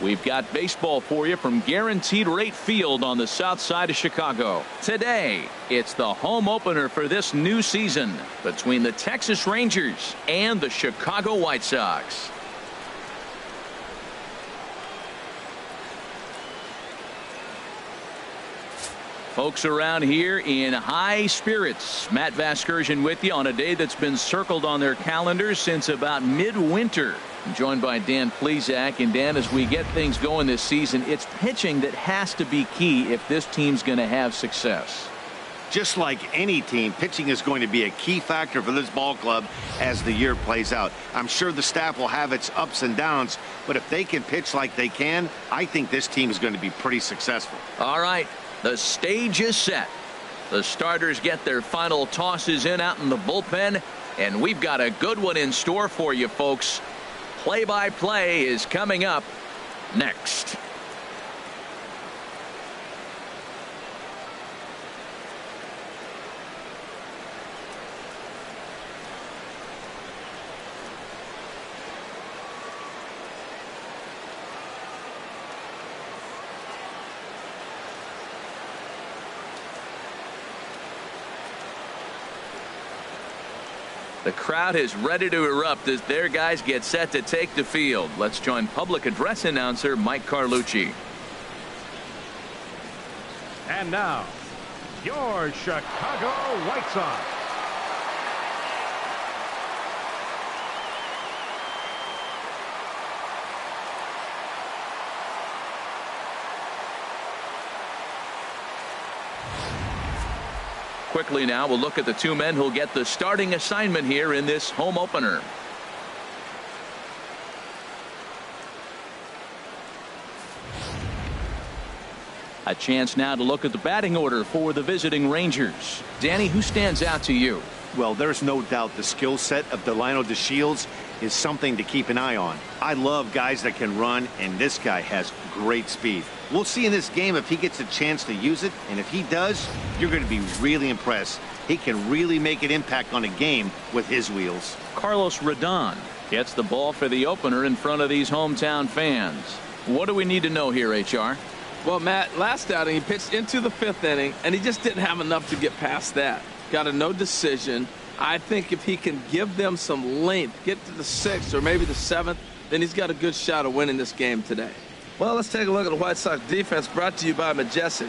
We've got baseball for you from Guaranteed Rate Field on the south side of Chicago. Today, it's the home opener for this new season between the Texas Rangers and the Chicago White Sox. Folks around here in high spirits. Matt Vasgersian with you on a day that's been circled on their calendars since about midwinter. I'm joined by Dan Plesac. And Dan, as we get things going this season, it's pitching that has to be key if this team's going to have success. Just like any team, pitching is going to be a key factor for this ball club as the year plays out. I'm sure the staff will have its ups and downs, but if they can pitch like they can, I think this team is going to be pretty successful. All right. The stage is set. The starters get their final tosses in out in the bullpen, and we've got a good one in store for you folks. Play-by-play is coming up next. The crowd is ready to erupt as their guys get set to take the field. Let's join public address announcer Mike Carlucci. And now, your Chicago White Sox. Quickly now, we'll look at the two men who'll get the starting assignment here in this home opener. A chance now to look at the batting order for the visiting Rangers. Danny, who stands out to you? Well, there's no doubt the skill set of Delino DeShields is something to keep an eye on. I love guys that can run, and this guy has great speed. We'll see in this game if he gets a chance to use it, and if he does, you're going to be really impressed. He can really make an impact on a game with his wheels. Carlos Rodon gets the ball for the opener in front of these hometown fans. What do we need to know here, HR? Well, Matt, last outing he pitched into the 5th inning, and he just didn't have enough to get past that. Got a no decision. I think if he can give them some length, get to the 6th or maybe the 7th, then he's got a good shot of winning this game today. Well, let's take a look at the White Sox defense brought to you by Majestic.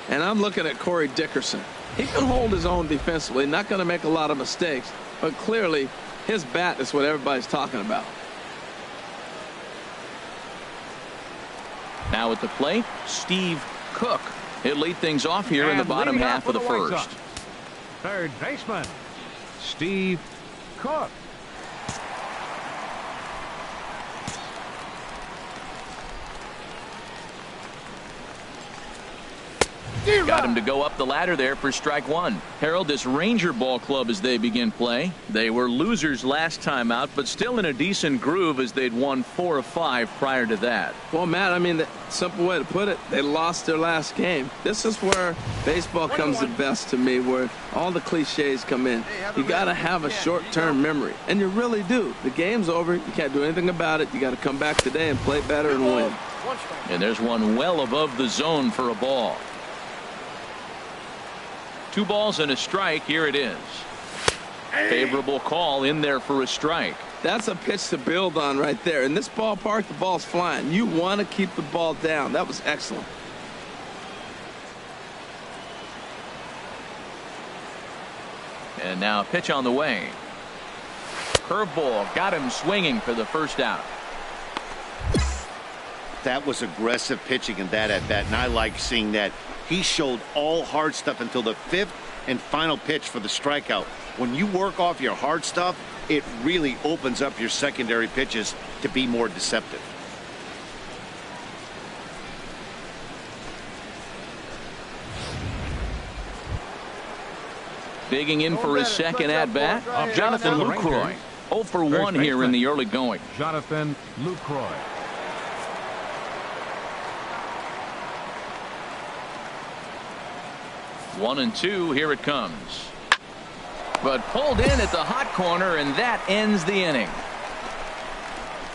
And I'm looking at Corey Dickerson. He can hold his own defensively, not going to make a lot of mistakes, but clearly his bat is what everybody's talking about. Now at the plate, Steve Cook. He'll lead things off here in the bottom half of the first. Third baseman, Steve Cook. Got him to go up the ladder there for strike one. Harold, this Ranger ball club as they begin play. They were losers last time out, but still in a decent groove as they'd won 4 of 5 prior to that. Well, Matt, I mean, the simple way to put it, they lost their last game. This is where baseball comes the best to me, where all the cliches come in. You got to have a short-term memory, and you really do. The game's over. You can't do anything about it. You got to come back today and play better and win. And there's one well above the zone for a ball. 2 balls and a strike. Here it is. Favorable call in there for a strike. That's a pitch to build on right there. In this ballpark, the ball's flying. You want to keep the ball down. That was excellent. And now a pitch on the way. Curveball got him swinging for the first out. That was aggressive pitching in that at bat, and I like seeing that. He showed all hard stuff until the 5th and final pitch for the strikeout. When you work off your hard stuff, it really opens up your secondary pitches to be more deceptive. Digging in for his second at-bat, Jonathan Lucroy. 0 for 1 here in the early going. Jonathan Lucroy. One and two, here it comes. But pulled in at the hot corner, and that ends the inning.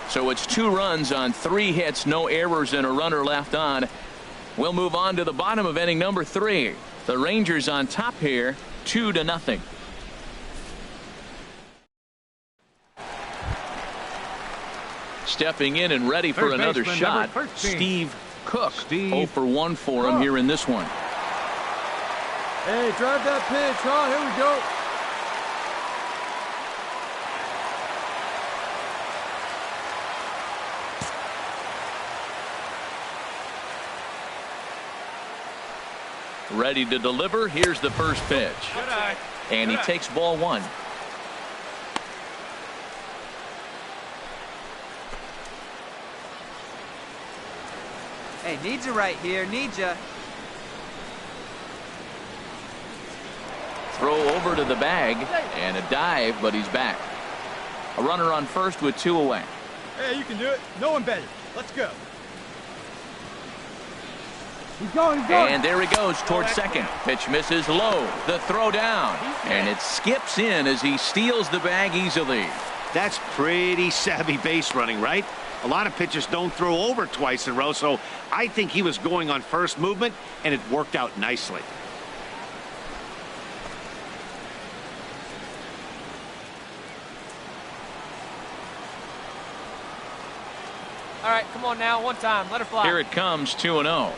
So it's 2 runs on 3 hits, no errors, and a runner left on. We'll move on to the bottom of inning number 3. The Rangers on top here, 2-0. Stepping in and ready for another shot, Steve Cook. 0 for 1 for him here in this one. Hey, drive that pitch, huh? Here we go. Ready to deliver. Here's the first pitch. And he takes ball 1. Hey, needs you right here. Need you. Throw over to the bag and a dive, but he's back. A runner on first with 2 away. Hey, you can do it. No one better. Let's go. He's going. And there he goes toward second. Pitch misses low. The throw down. And it skips in as he steals the bag easily. That's pretty savvy base running, right? A lot of pitchers don't throw over twice in a row, so I think he was going on first movement, and it worked out nicely. All right, come on now. One time. Let her fly. Here it comes, 2-0.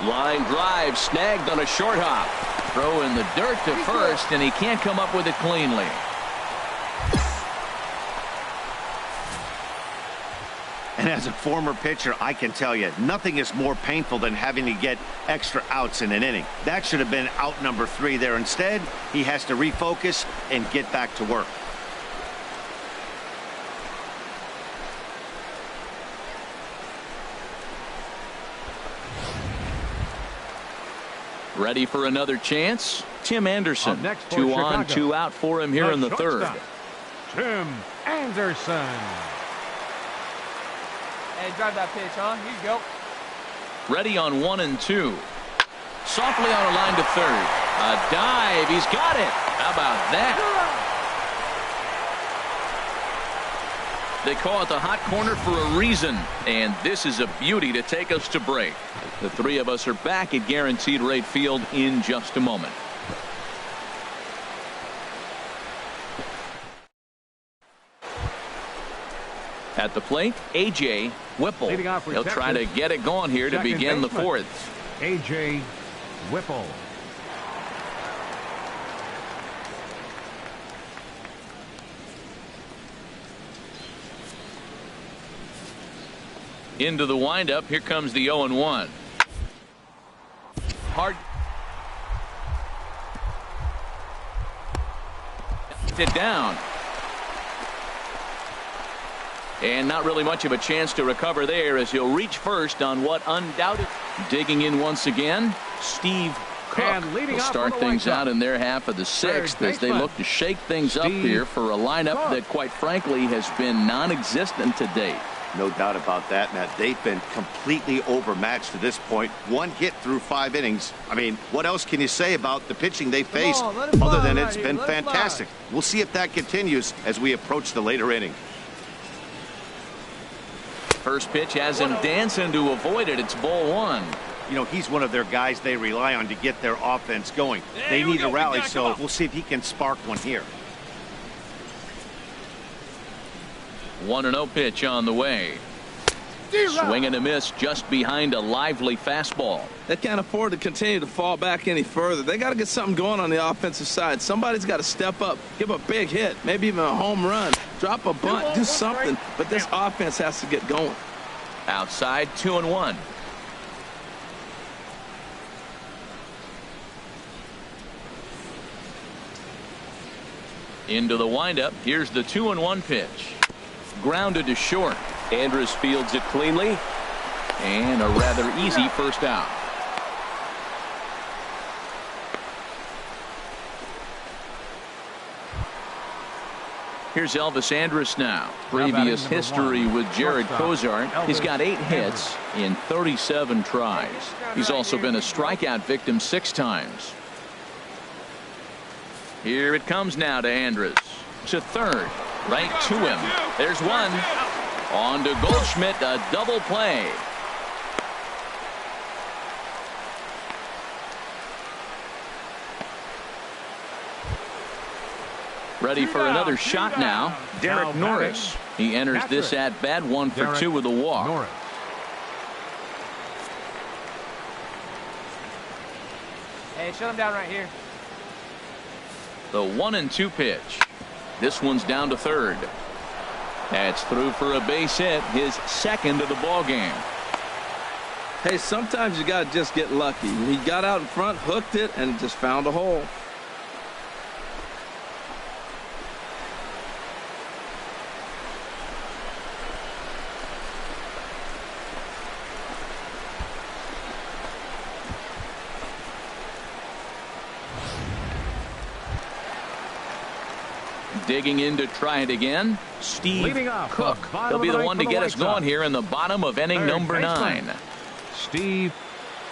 Line drive snagged on a short hop. Throw in the dirt to first, and he can't come up with it cleanly. And as a former pitcher, I can tell you, nothing is more painful than having to get extra outs in an inning. That should have been out number 3 there. Instead, he has to refocus and get back to work. Ready for another chance? Tim Anderson. 2 on, 2 out for him here in the third. Tim Anderson. Hey, drive that pitch, huh? Here you go. Ready on 1 and 2. Softly on a line to third. A dive. He's got it. How about that? They call it the hot corner for a reason, and this is a beauty to take us to break. The 3 of us are back at Guaranteed Rate Field in just a moment. At the plate, A.J. Whipple. He'll try to get it going here to begin the 4th. A.J. Whipple. Into the windup. Here comes the 0-1. Hard. It down. And not really much of a chance to recover there as he'll reach first on what undoubted. Digging in once again, Steve Cook will start things out in their half of the 6th as they look to shake things up here for a lineup that quite frankly has been non-existent to date. No doubt about that, Matt. They've been completely overmatched to this point. 1 hit through 5 innings. I mean, what else can you say about the pitching they faced other than it's been fantastic? We'll see if that continues as we approach the later inning. First pitch has him dancing to avoid it. It's ball 1. You know, he's one of their guys they rely on to get their offense going. They need a rally, so we'll see if he can spark one here. 1-0 pitch on the way. Swing and a miss just behind a lively fastball. They can't afford to continue to fall back any further. They got to get something going on the offensive side. Somebody's got to step up, give a big hit, maybe even a home run, drop a bunt, do something. But this offense has to get going. Outside, 2-1. Into the windup. Here's the 2-1 pitch. Grounded to short. Andrus fields it cleanly. And a rather easy first out. Here's Elvis Andrus now. Previous history with Jared Cozart. He's got 8 hits in 37 tries. He's also been a strikeout victim 6 times. Here it comes now to Andrus. To third. Right to him. There's one. On to Goldschmidt, a double play. Ready for another shot now. Derek Norris. He enters this at bat 1 for 2 with a walk. Norris. Hey, shut him down right here. The 1-2 pitch. This one's down to third. That's through for a base hit, his second of the ball game. Hey, sometimes you got to just get lucky. He got out in front, hooked it, and just found a hole. Digging in to try it again, Steve Cook. He'll be the one to get us going here in the bottom of inning number 9. Steve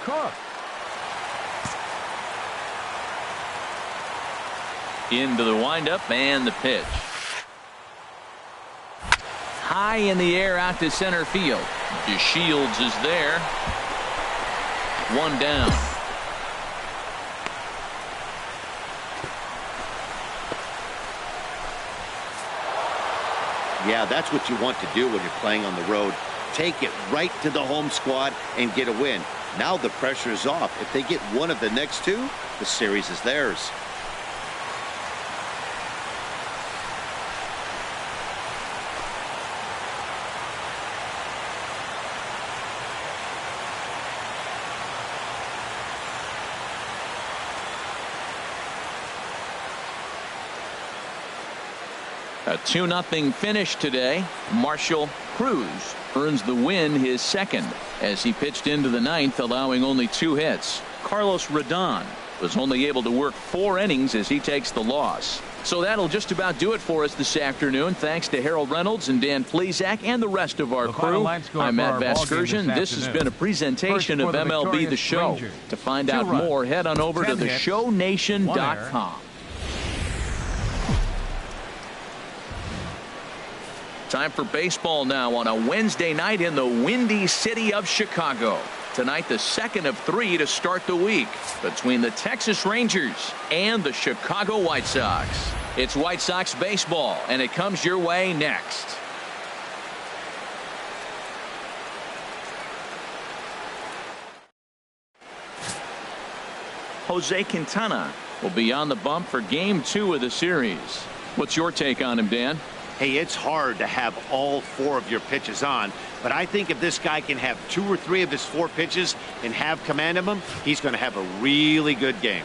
Cook. Into the windup and the pitch. High in the air out to center field. DeShields is there. One down. Yeah, that's what you want to do when you're playing on the road. Take it right to the home squad and get a win. Now the pressure is off. If they get one of the next two, the series is theirs. A 2-0 finish today. Marshall Cruz earns the win, his second, as he pitched into the 9th, allowing only 2 hits. Carlos Rodon was only able to work 4 innings as he takes the loss. So that'll just about do it for us this afternoon. Thanks to Harold Reynolds and Dan Plesac and the rest of our crew. I'm Matt Vasgersian. This has been a presentation of MLB The Show. To find out more, head on over to theshownation.com. Time for baseball now on a Wednesday night in the windy city of Chicago. Tonight, the second of 3 to start the week between the Texas Rangers and the Chicago White Sox. It's White Sox baseball, and it comes your way next. Jose Quintana will be on the bump for Game 2 of the series. What's your take on him, Dan? Hey, it's hard to have all 4 of your pitches on, but I think if this guy can have 2 or 3 of his 4 pitches and have command of them, he's going to have a really good game.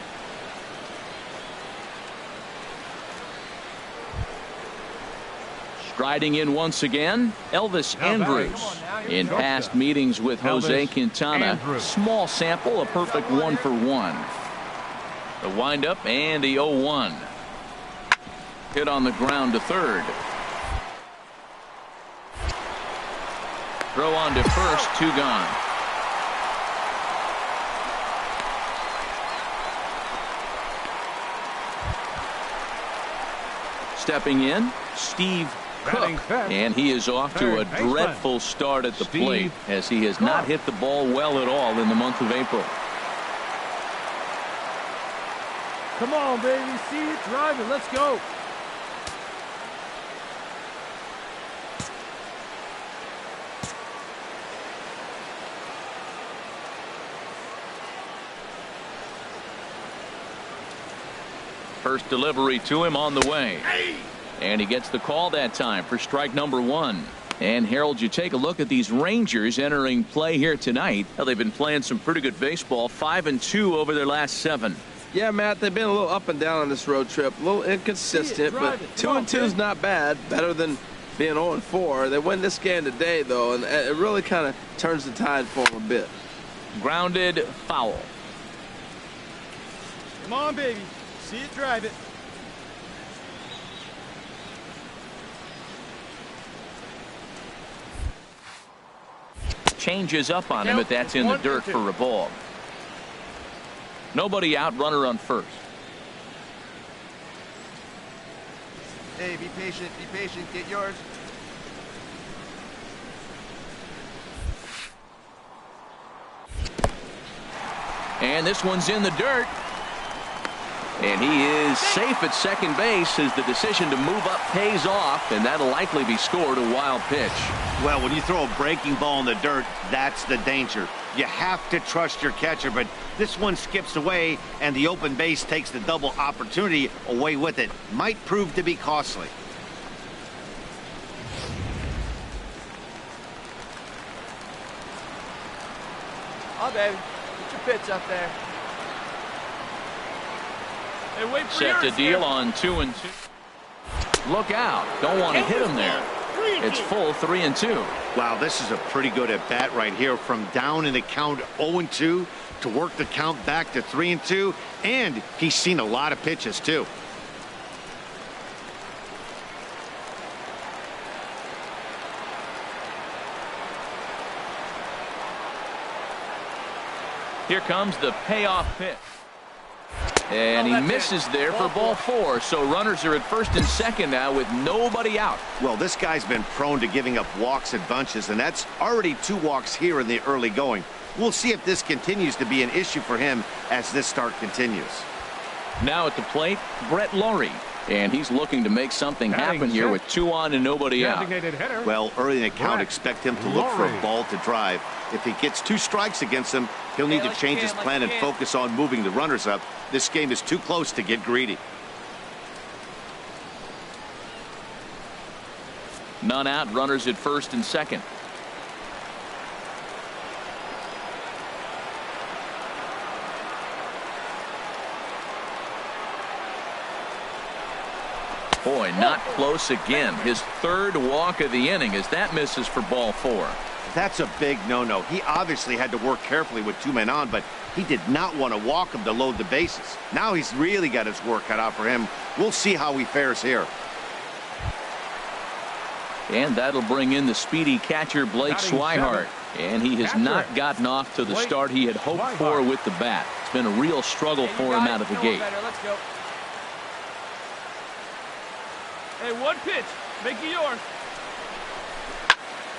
Striding in once again, Elvis Andrus. In past meetings with Jose Quintana, small sample, a perfect 1 for 1. The windup and the 0-1. Hit on the ground to third. Throw on to first, 2 gone. Stepping in, Steve Cook, and he is off to a dreadful start at the plate as he has not hit the ball well at all in the month of April. Come on, baby. See it, drive it. Let's go. First delivery to him on the way. And he gets the call that time for strike number 1. And Harold, you take a look at these Rangers entering play here tonight. Well, they've been playing some pretty good baseball, 5-2 over their last 7. Yeah, Matt, they've been a little up and down on this road trip, a little inconsistent, but 2-2 is not bad, better than being 0-4. They win this game today, though, and it really kind of turns the tide for them a bit. Grounded foul. Come on, baby. See it, drive it. Changes up on him, but that's in the dirt for a ball. Nobody out, runner on first. Hey, be patient, get yours. And this one's in the dirt. And he is safe at second base as the decision to move up pays off, and that'll likely be scored a wild pitch. Well, when you throw a breaking ball in the dirt, that's the danger. You have to trust your catcher, but this one skips away, and the open base takes the double opportunity away with it. Might prove to be costly. Oh, baby. Get your pitch up there. Hey, wait for Set to yours, deal man. on 2-2. Look out. Don't want to hit him there. It's full 3-2. Wow, this is a pretty good at bat right here. From down in the count 0-2 to work the count back to 3-2. And he's seen a lot of pitches, too. Here comes the payoff pitch. And he misses there for ball 4. So runners are at first and second now with nobody out. Well, this guy's been prone to giving up walks in bunches, and that's already 2 walks here in the early going. We'll see if this continues to be an issue for him as this start continues. Now at the plate, Brett Laurie. And he's looking to make something happen here with 2 on and nobody out. Well, early in the count, expect him to look for a ball to drive. If he gets 2 strikes against him, he'll need to change his plan and focus on moving the runners up. This game is too close to get greedy. None out, runners at first and second. Boy, not close again. His 3rd walk of the inning as that misses for ball 4. That's a big no-no. He obviously had to work carefully with 2 men on, but he did not want to walk him to load the bases. Now he's really got his work cut out for him. We'll see how he fares here. And that'll bring in the speedy catcher Blake Swihart. And he has not gotten off to the start he had hoped for with the bat. It's been a real struggle for him out of the gate. Let's go. Hey, 1 pitch. Make it yours.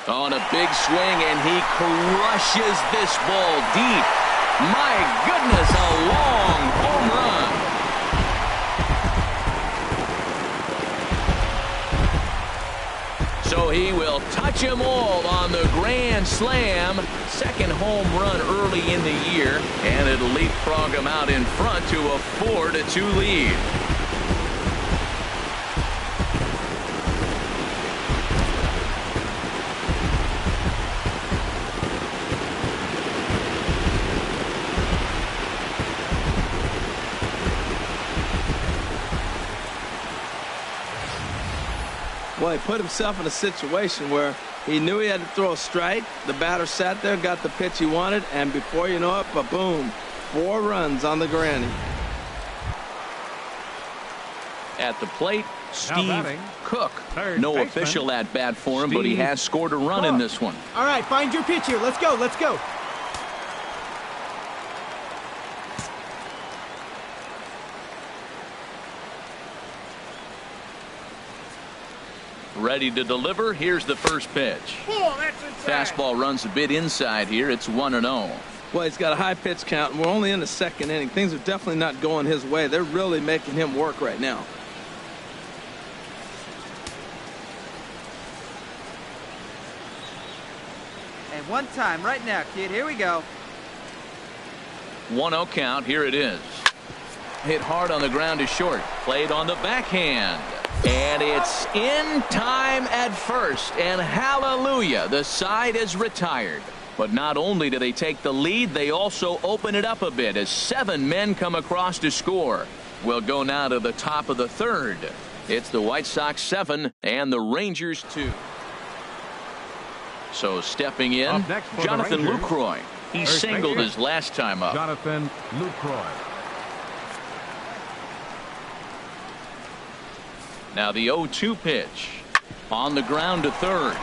On a big swing, and he crushes this ball deep. My goodness, a long home run. So he will touch them all on the grand slam. 2nd home run early in the year, and it'll leapfrog him out in front to a 4-2 lead. Well, he put himself in a situation where he knew he had to throw a strike. The batter sat there, got the pitch he wanted, and before you know it, boom, 4 runs on the granny. At the plate, Steve Cook. No baseman, official at bat for him, but he has scored a run in this one. All right, find your pitch here. Let's go. Let's go. Ready to deliver. Here's the first pitch. Fastball runs a bit inside here. It's 1-0. Well, he's got a high pitch count, and we're only in the 2nd inning. Things are definitely not going his way. They're really making him work right now. And 1 time right now, kid. Here we go. 1-0 count. Here it is. Hit hard on the ground to short. Played on the backhand. And it's in time at first. And hallelujah, the side is retired. But not only do they take the lead, they also open it up a bit as 7 men come across to score. We'll go now to the top of the 3rd. It's the White Sox 7 and the Rangers 2. So stepping in, Jonathan Lucroy. He singled his last time up. Jonathan Lucroy. Now the 0-2 pitch on the ground to 3rd.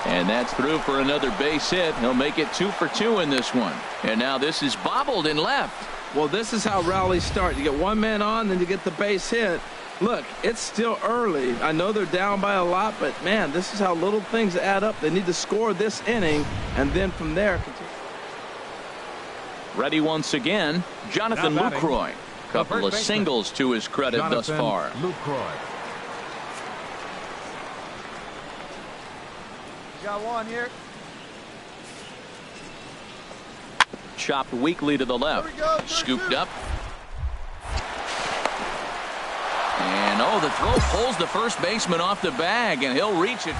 And that's through for another base hit. He'll make it 2 for 2 in this one. And now this is bobbled in left. Well, this is how rallies start. You get 1 man on, then you get the base hit, Look, it's still early. I know they're down by a lot, but, man, this is how little things add up. They need to score this inning, and then from there continue. Ready once again, Jonathan Lucroy. Couple of singles to his credit thus far. Lucroy. Got one here. Chopped weakly to the left. Scooped up. And the throw pulls the first baseman off the bag, and he'll reach it.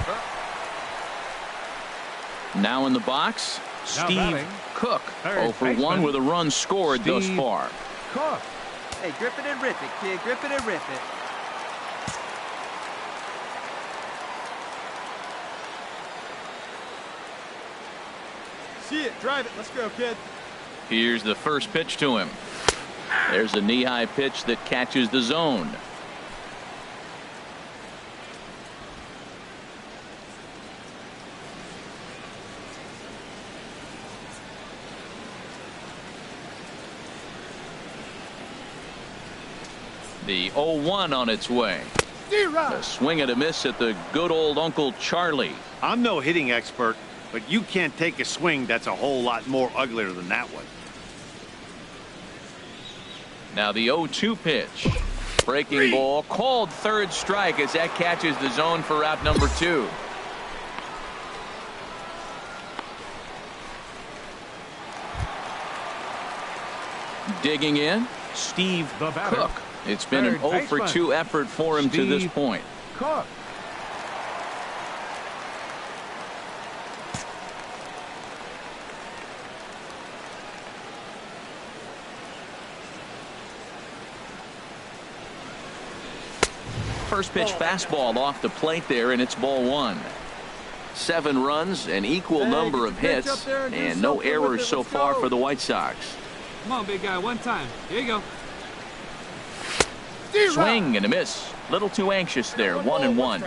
Now in the box, Steve Cook. 0 for 1 with a run scored thus far. Cook. Hey, grip it and rip it, kid. Grip it and rip it. See it. Drive it. Let's go, kid. Here's the first pitch to him. There's a knee-high pitch that catches the zone. The 0-1 on its way. A swing and a miss at the good old Uncle Charlie. I'm no hitting expert, but you can't take a swing that's a whole lot more uglier than that one. Now the 0-2 pitch. Breaking ball called third strike as that catches the zone for out number 2. Digging in, Steve Cook. It's been an 0 for 2 effort for him to this point. Cook. First pitch fastball off the plate there, and it's ball 1. 7 runs, an equal number of hits, and no errors so far for the White Sox. Come on, big guy, one time. Here you go. Swing and a miss. Little too anxious there. 1-1.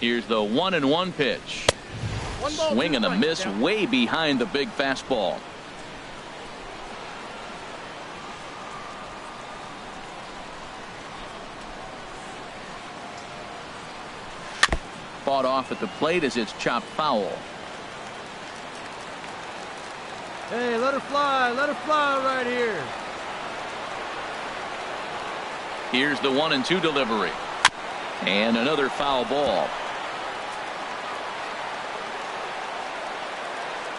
Here's the 1-1 pitch. Swing and a miss way behind the big fastball. Fought off at the plate as it's chopped foul. Hey, let her fly right here. Here's the 1-2 delivery. And another foul ball.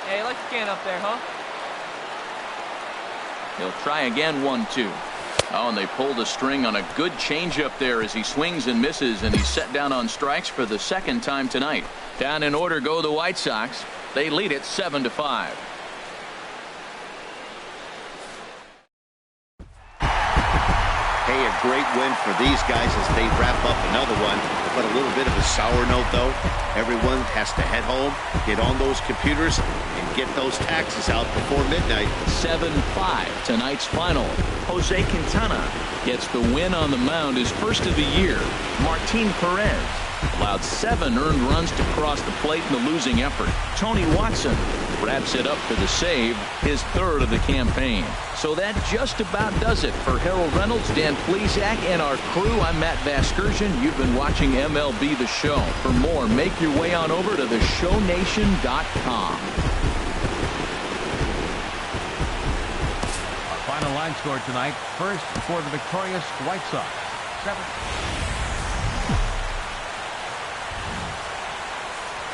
Hey, like your can up there, huh? He'll try again. 1-2. Oh, and they pulled a string on a good changeup there as he swings and misses, and he's set down on strikes for the second time tonight. Down in order go the White Sox. They lead it 7-5. Hey, a great win for these guys as they wrap up another one. But a little bit of a sour note, though. Everyone has to head home, get on those computers, and get those taxes out before midnight. 7-5 tonight's final. Jose Quintana gets the win on the mound, his first of the year. Martin Perez allowed 7 earned runs to cross the plate in the losing effort. Tony Watson wraps it up for the save, his third of the campaign. So that just about does it for Harold Reynolds, Dan Plesac, and our crew. I'm Matt Vasgersian. You've been watching MLB The Show. For more, make your way on over to theshownation.com. Our final line score tonight. First for the victorious White Sox. 7.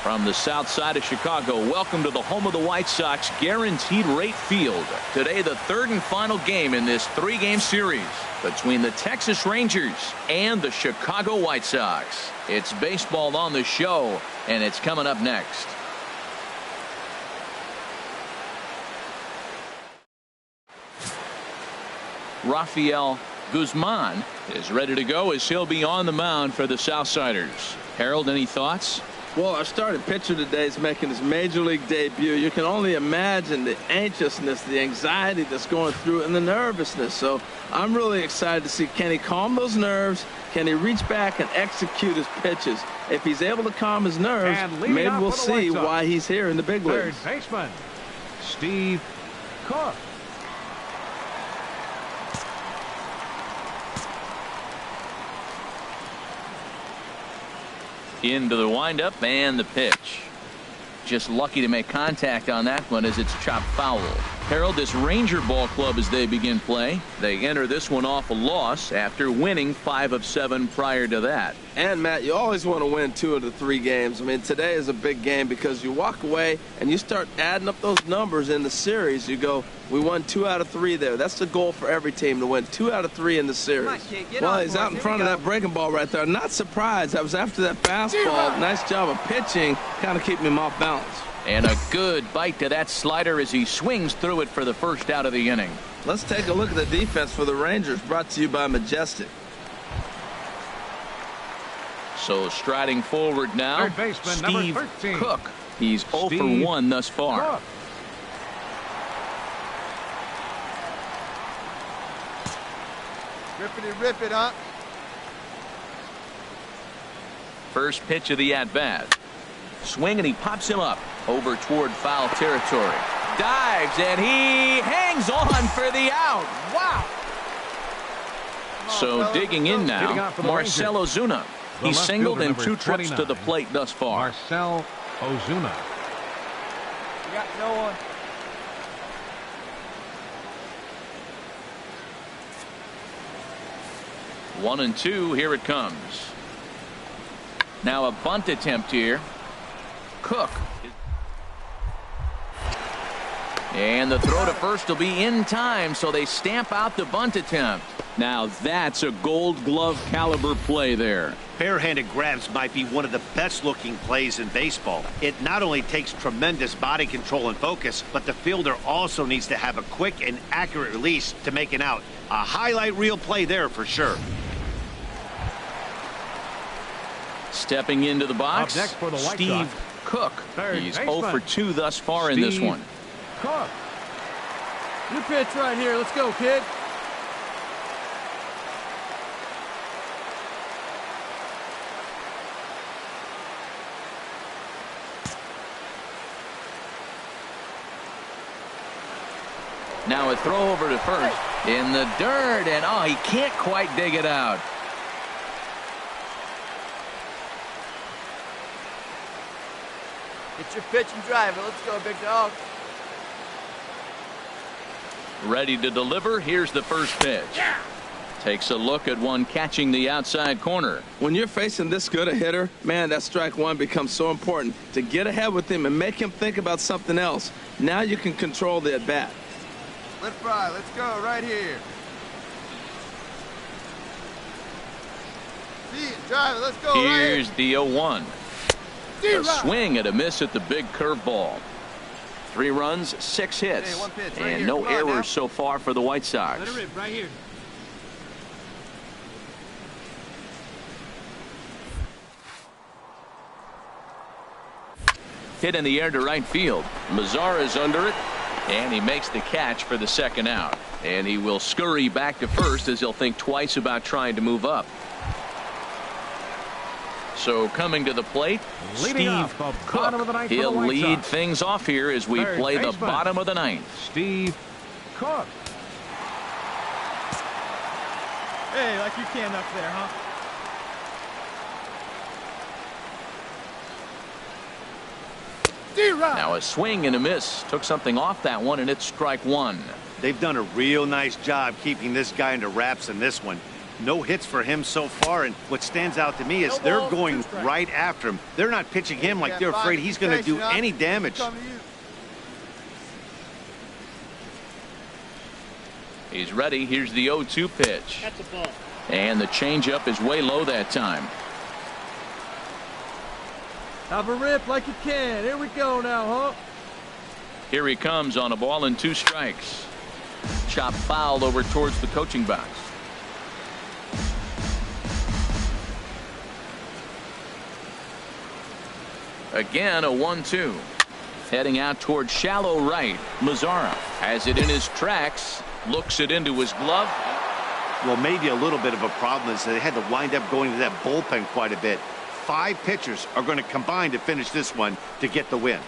From the south side of Chicago, welcome to the home of the White Sox, Guaranteed Rate Field. Today, the third and final game in this 3-game series between the Texas Rangers and the Chicago White Sox. It's baseball on the show, and it's coming up next. Rafael Guzman is ready to go as he'll be on the mound for the Southsiders. Harold, any thoughts? Well, our starting pitcher today is making his major league debut. You can only imagine the anxiousness, the anxiety that's going through, and the nervousness. So I'm really excited to see, can he calm those nerves? Can he reach back and execute his pitches? If he's able to calm his nerves, maybe we'll see why he's here in the big leagues. Third baseman, Steve Cook. Into the windup and the pitch. Just lucky to make contact on that one as it's chopped foul. Harold, this Ranger ball club as they begin play. They enter this one off a loss after winning 5 of 7 prior to that. And, Matt, you always want to win 2 of the 3 games. I mean, today is a big game because you walk away and you start adding up those numbers in the series. You go, we won 2 out of 3 there. That's the goal for every team, to win 2 out of 3 in the series. Come on, kid, get well, on, he's boys. out in Here front we of go. that breaking ball right there. Not surprised. That was after that fastball. Nice job of pitching, kind of keeping him off balance. And a good bite to that slider as he swings through it for the first out of the inning. Let's take a look at the defense for the Rangers, brought to you by Majestic. So striding forward now, Third baseman, number Steve 13. Cook. He's 0 for Steve 1 thus far. Cook. Rip it up. First pitch of the at-bat. Swing, and he pops him up over toward foul territory. Dives, and he hangs on for the out. Wow. So digging in Leading now, off for the Marcell Ozuna. The He's left singled fielder, in number 2 trips to the 29, plate thus far. Marcell Ozuna. You got no one. One and 2, here it comes. Now a bunt attempt here. Cook. And the throw to first will be in time, so they stamp out the bunt attempt. Now that's a Gold Glove caliber play there. Barehanded grabs might be one of the best looking plays in baseball. It not only takes tremendous body control and focus, but the fielder also needs to have a quick and accurate release to make an out. A highlight reel play there for sure. Stepping into the box, Up next for the White Steve Sox. Cook. Third He's baseman. 0 for 2 thus far in this Steve one. Cook. You pitch right here. Let's go, kid. Now a throw over to first in the dirt, and oh, he can't quite dig it out. Get your pitch and drive it. Let's go, big dog. Ready to deliver. Here's the first pitch. Takes a look at one catching the outside corner. When you're facing this good a hitter, man, that strike one becomes so important to get ahead with him and make him think about something else. Now you can control the at-bat. Let fly. Let's go right here. See it. Drive it. Let's go Here's the 0-1. A right swing and a miss at the big curveball. 3 runs, 6 hits, Hey, one pitch right and here. no Come on errors now. so far for the White Sox. Let it rip right here. Hit in the air to right field. Mazara's under it, and he makes the catch for the second out. And he will scurry back to first as he'll think twice about trying to move up. So coming to the plate, Leading Steve off the Cook. bottom of the ninth for the He'll White lead Sox. things off here as we Third play the baseman. bottom of the 9th. Steve Cook. Hey, like you can up there, huh? Now a swing and a miss. Took something off that one, and it's strike 1. They've done a real nice job keeping this guy under wraps in this one. No hits for him so far, and what stands out to me is No they're balls, going 2 strikes. right after him. They're not pitching him like they're afraid he's going to do any damage. He's ready. Here's the 0-2 pitch. That's a ball. And the changeup is way low that time. Have a rip like you can. Here we go now, huh? Here he comes on a ball and 2 strikes. Chop foul over towards the coaching box. Again, a 1-2. Heading out toward shallow right. Mazara has it in his tracks. Looks it into his glove. Well, maybe a little bit of a problem is they had to wind up going to that bullpen quite a bit. 5 pitchers are going to combine to finish this one to get the win.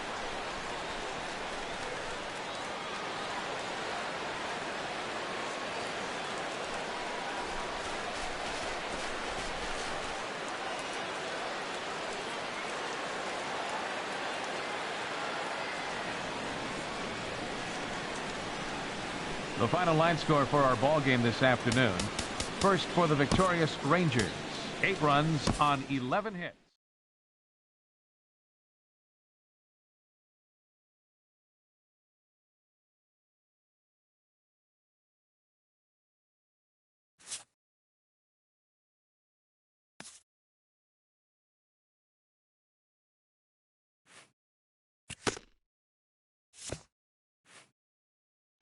The final line score for our ball game this afternoon. First for the victorious Rangers. 8 runs on 11 hits.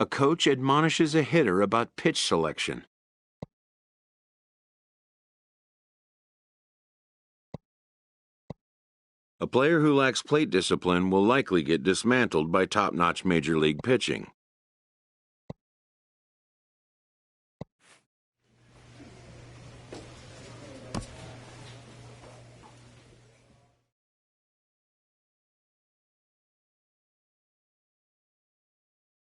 A coach admonishes a hitter about pitch selection. A player who lacks plate discipline will likely get dismantled by top-notch major league pitching.